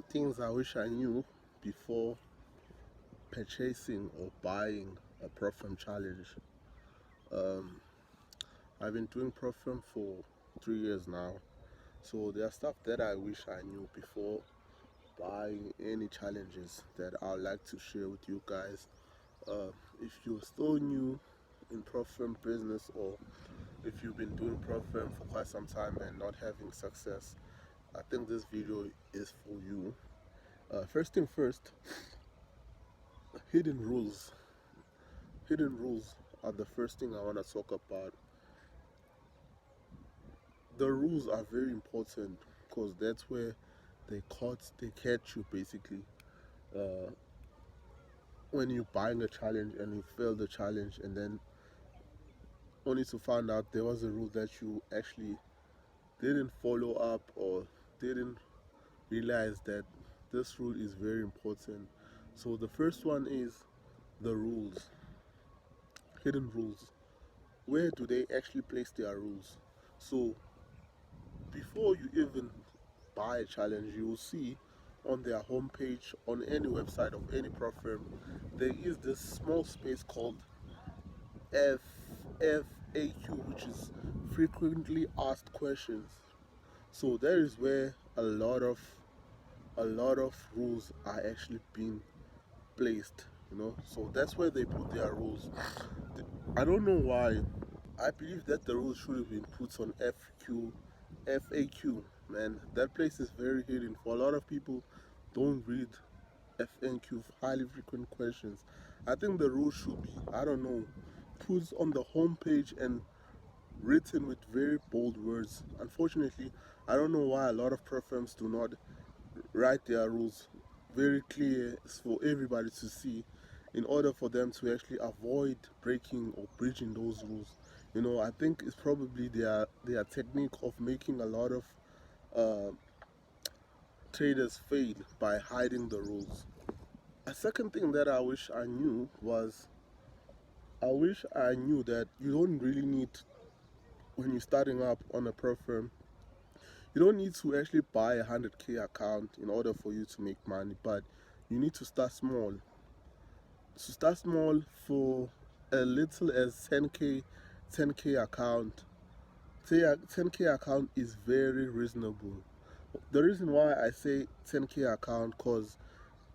Things I wish I knew before purchasing or buying a perfume challenge. Um, I've been doing perfume for 3 years now, so there are stuff that I wish I knew before buying any challenges that I'd like to share with you guys. Uh, if you're still new in perfume business, or if you've been doing perfume for quite some time and not having success, I think this video is for you. First thing first, hidden rules. Hidden rules are the first thing I want to talk about. The rules are very important because that's where they catch you basically. Uh, when you're buying a challenge and you fail the challenge, and then only to find out there was a rule that you actually didn't follow up or didn't realize that this rule is very important. So the first one is the rules, hidden rules. Where do they actually place their rules? So before you even buy a challenge, you will see on their homepage, on any website of any platform, there is this small space called FAQ, which is frequently asked questions. So there is where a lot of rules are actually being placed. So that's where they put their rules. I don't know why. I believe that the rules should have been put on FAQ. Man, that place is very hidden. For a lot of people, don't read FNQ, highly frequent questions. I think the rules should be, I don't know, put on the homepage and written with very bold words. Unfortunately, I don't know why a lot of firms do not write their rules very clear for everybody to see, in order for them to actually avoid breaking or breaching those rules. I think it's probably their technique of making a lot of uh, traders fail by hiding the rules. A second thing that I wish I knew was, I wish I knew that you don't really need, when you're starting up on a pro firm, you don't need to actually buy a 100k account in order for you to make money, but you need to start small. To start small for a little as 10k account. Say a 10k account is very reasonable. The reason why I say 10k account, because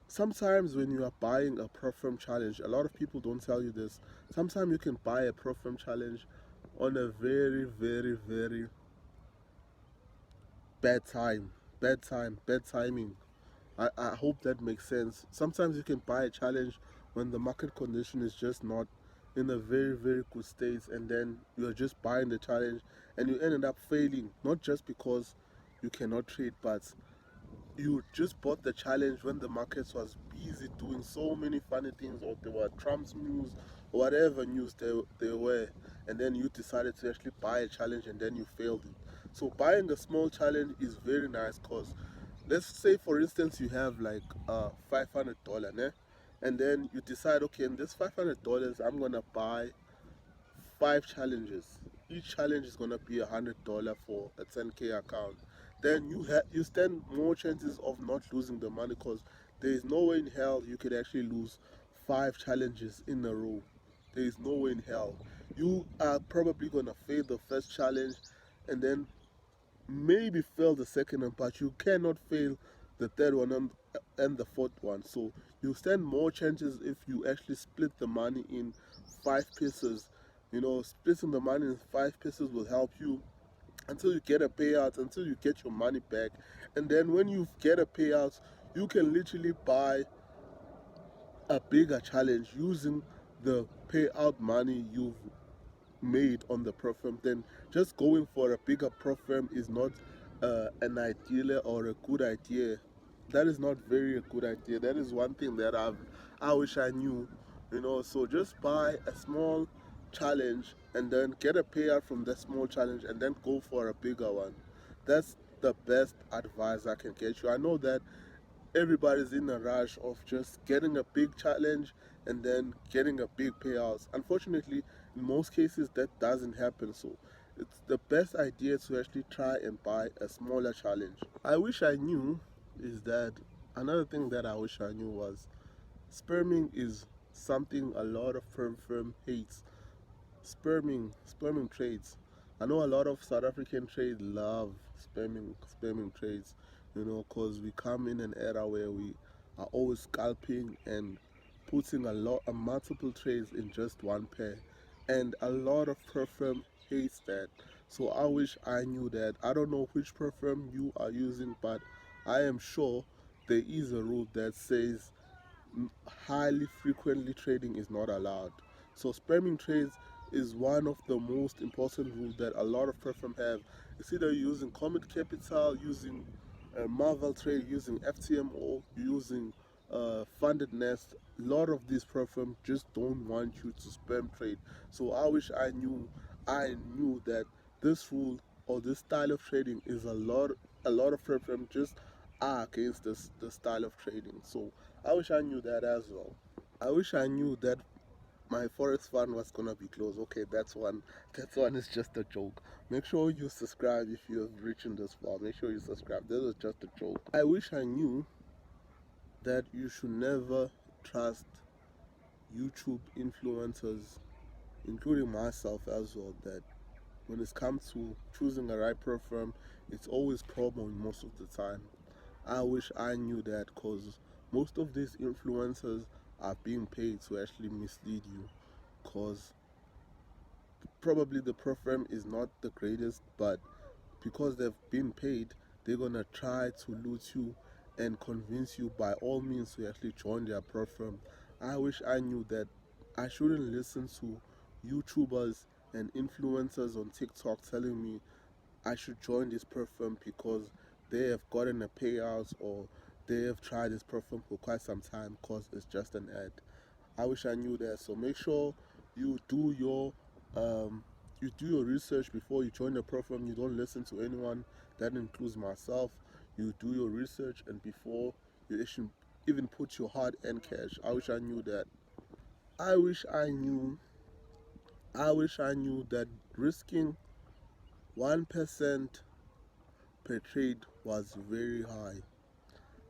sometimes when you are buying a Profirm challenge, a lot of people don't tell you this. Sometimes you can buy a Profirm challenge on a very, very, very bad time. Bad timing. I hope that makes sense. Sometimes you can buy a challenge when the market condition is just not in a very, very good state, and then you're just buying the challenge and you ended up failing, not just because you cannot trade, but you just bought the challenge when the market was busy doing so many funny things, or there were Trump's news or whatever news they were, and then you decided to actually buy a challenge and then you failed it. So buying a small challenge is very nice, because let's say for instance you have like $500, né? And then you decide, okay, in this $500 I'm gonna buy 5 challenges. Each challenge is gonna be $100 for a 10k account. Then you stand more chances of not losing the money, because there is no way in hell you could actually lose 5 challenges in a row. There is no way in hell. You are probably gonna fail the first challenge, and then maybe fail the second one, but you cannot fail the third one and the fourth one. So you stand more chances if you actually split the money in 5 pieces. Splitting the money in 5 pieces will help you until you get a payout, until you get your money back. And then when you get a payout, you can literally buy a bigger challenge using the payout money you've made on the pro firm. Then just going for a bigger pro firm is not an ideal or a good idea. That is not very a good idea. That is one thing that I wish I knew. So just buy a small challenge and then get a payout from that small challenge and then go for a bigger one. That's the best advice I can get you. I know that everybody's in a rush of just getting a big challenge and then getting a big payout. Unfortunately, in most cases, that doesn't happen. So it's the best idea to actually try and buy a smaller challenge. I wish I knew is that Another thing that I wish I knew was sperming is something a lot of firm hates. Sperming trades. I know a lot of South African trade love sperming trades, because we come in an era where we are always scalping and putting a multiple trades in just one pair, and a lot of perfume hates that. So I wish I knew that. I don't know which perfume you are using, but I am sure there is a rule that says highly frequently trading is not allowed. So spamming trades is one of the most important rules that a lot of platforms have. It's either using Comet Capital, using Marvel Trade, using FTMO, using Funded Nest. A lot of these platforms just don't want you to spam trade. So I wish I knew that this rule or this style of trading is a lot of platforms just are against this style of trading. So I wish I knew that as well. I wish I knew that my forex fund was gonna be closed. Okay, that's one. That one is just a joke. Make sure you subscribe if you have reached this far. Make sure you subscribe. This was just a joke. I wish I knew that you should never trust YouTube influencers, including myself as well. That when it comes to choosing a right firm, it's always promo most of the time. I wish I knew that because most of these influencers are being paid to actually mislead you. Because probably the program is not the greatest, but because they've been paid, they're gonna try to loot you and convince you by all means to actually join their program. I wish I knew that I shouldn't listen to YouTubers and influencers on TikTok telling me I should join this perfume because they have gotten a payout or they have tried this perfume for quite some time because it's just an ad. I wish I knew that. So make sure you do your um, you do your research before you join the perfume. You don't listen to anyone. That includes myself. You do your research and before you even put your hard-earned cash. I wish I knew that. I wish I knew. I wish I knew that risking 1% per trade was very high.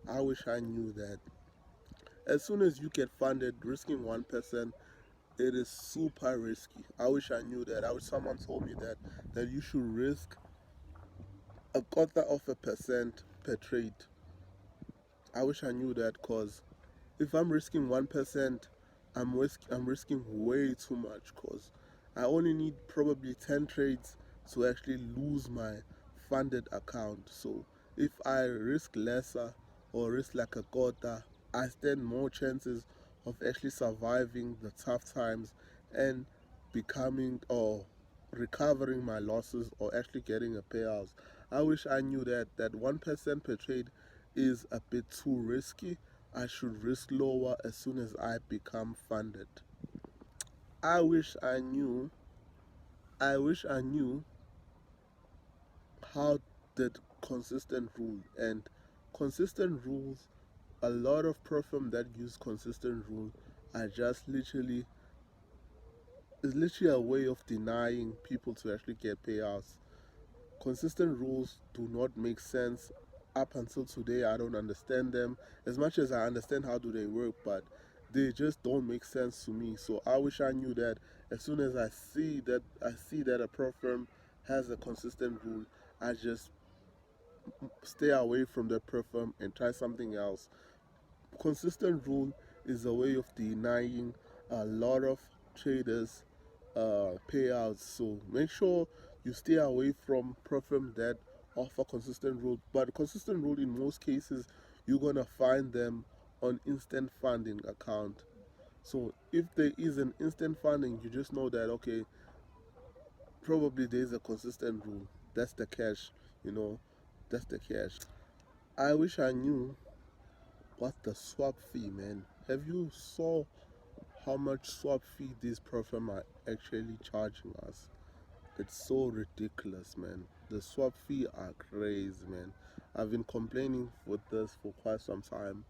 I wish I knew that. As soon as you get funded, risking 1%, it is super risky. I wish I knew that. I wish someone told me that you should risk a quarter of a percent per trade. I wish I knew that because if I'm risking 1%, I'm risking way too much because I only need probably 10 trades to actually lose my funded account. So if I risk lesser or risk like a quarter, I stand more chances of actually surviving the tough times and becoming or recovering my losses or actually getting a payout. I wish I knew that 1% per trade is a bit too risky. I should risk lower as soon as I become funded. I wish I knew I wish I knew how that consistent rule and consistent rules, a lot of platforms that use consistent rule are just literally is literally a way of denying people to actually get payouts. Consistent rules do not make sense. Up until today, I don't understand them as much as I understand how do they work, but they just don't make sense to me. So I wish I knew that as soon as I see that a pro firm has a consistent rule, I just stay away from the pro firm and try something else. Consistent rule is a way of denying a lot of traders payouts. So make sure you stay away from platforms that offer consistent rule. But consistent rule in most cases, you're gonna find them on instant funding account. So if there is an instant funding, you just know that okay, probably there is a consistent rule. That's the cash, you know, that's the cash. I wish I knew what the swap fee, man. Have you saw how much swap fee these platforms are actually charging us? It's so ridiculous, man. The swap fee are crazy, man. I've been complaining with this for quite some time.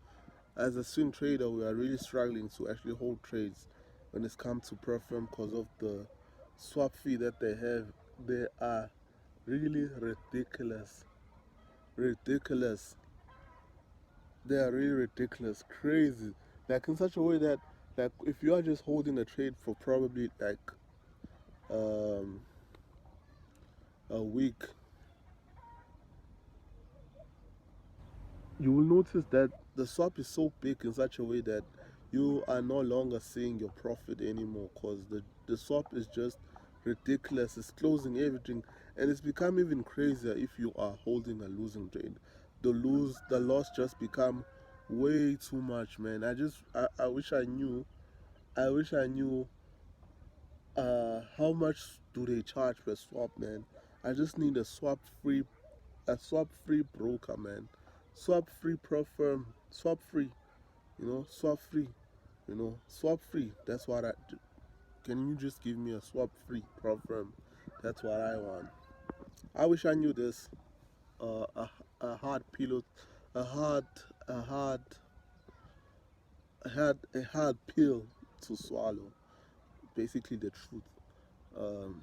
As a swing trader, we are really struggling to actually hold trades when it's come to platform because of the swap fee that they have. They are really ridiculous. Ridiculous. They are really ridiculous, crazy. Like in such a way that, like, if you are just holding a trade for probably like um, a week, you will notice that the swap is so big in such a way that you are no longer seeing your profit anymore, because the swap is just ridiculous. It's closing everything, and it's become even crazier if you are holding a losing trade. The loss just become way too much, man. I wish I knew how much do they charge per swap, man. I just need a swap free broker, man. Swap free pro firm, swap free, swap free, swap free. That's what I. Can you just give me a swap free pro firm? That's what I want. I wish I knew this. A hard pillow, a hard, a hard, a hard pill to swallow. Basically, the truth. Um,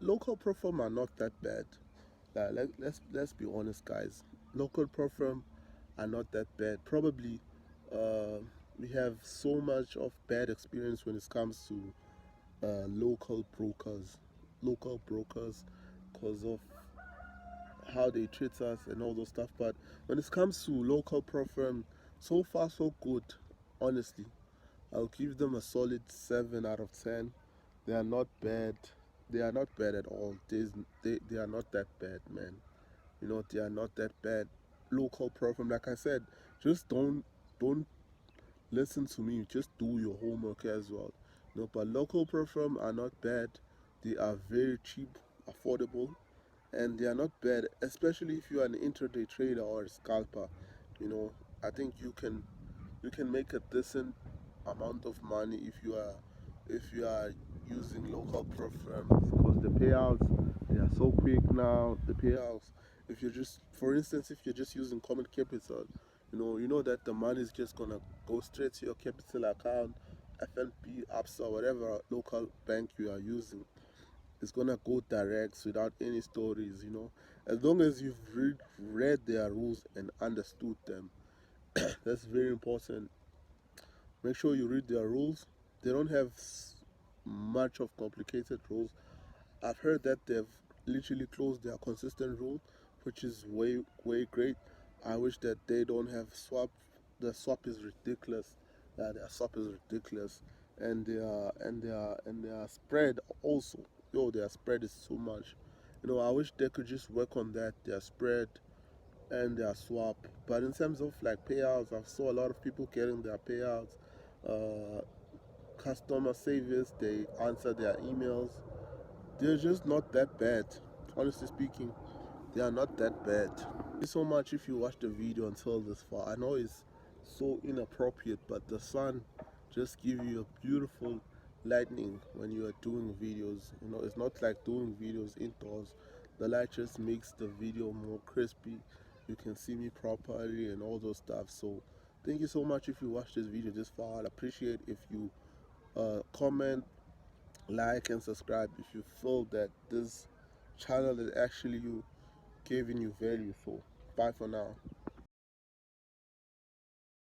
local pro firm are not that bad. Let's be honest, guys. Local pro firm are not that bad. Probably, uh, we have so much of bad experience when it comes to local brokers, because of how they treat us and all those stuff. But when it comes to local pro firm, so far so good. Honestly, I'll give them a solid 7 out of 10. They are not bad. They are not bad at all. They are not that bad, man. They are not that bad. Local pro firm, like I said, just don't listen to me. Just do your homework as well. But local pro firm are not bad. They are very cheap, affordable, and they are not bad, especially if you are an intraday trader or a scalper. You know, I think you can make a decent amount of money if you are using local pro firms, because the payouts, they are so quick now. The payouts, if you're just for instance, if you're just using common capital, you know that the money is just gonna go straight to your capital account, FNP, ABSA, whatever local bank you are using. It's gonna go direct without any stories. As long as you've read their rules and understood them. That's very important. Make sure you read their rules. They don't have much of complicated rules. I've heard that they've literally closed their consistent rule, which is way way great. I wish that they don't have swap. The swap is ridiculous. Their swap is ridiculous, and their spread also. Yo, their spread is too much. I wish they could just work on that. Their spread and their swap. But in terms of like payouts, I've saw a lot of people getting their payouts. Uh, Customer service, they answer their emails. They're just not that bad. Honestly speaking, they are not that bad. Thank you so much if you watched the video until this far. I know it's so inappropriate, but the sun just gives you a beautiful lightning when you are doing videos. It's not like doing videos indoors. The light just makes the video more crispy. You can see me properly and all those stuff. So thank you so much if you watched this video this far. I'd appreciate if you comment, like, and subscribe if you feel that this channel is actually you giving you value. So bye for now.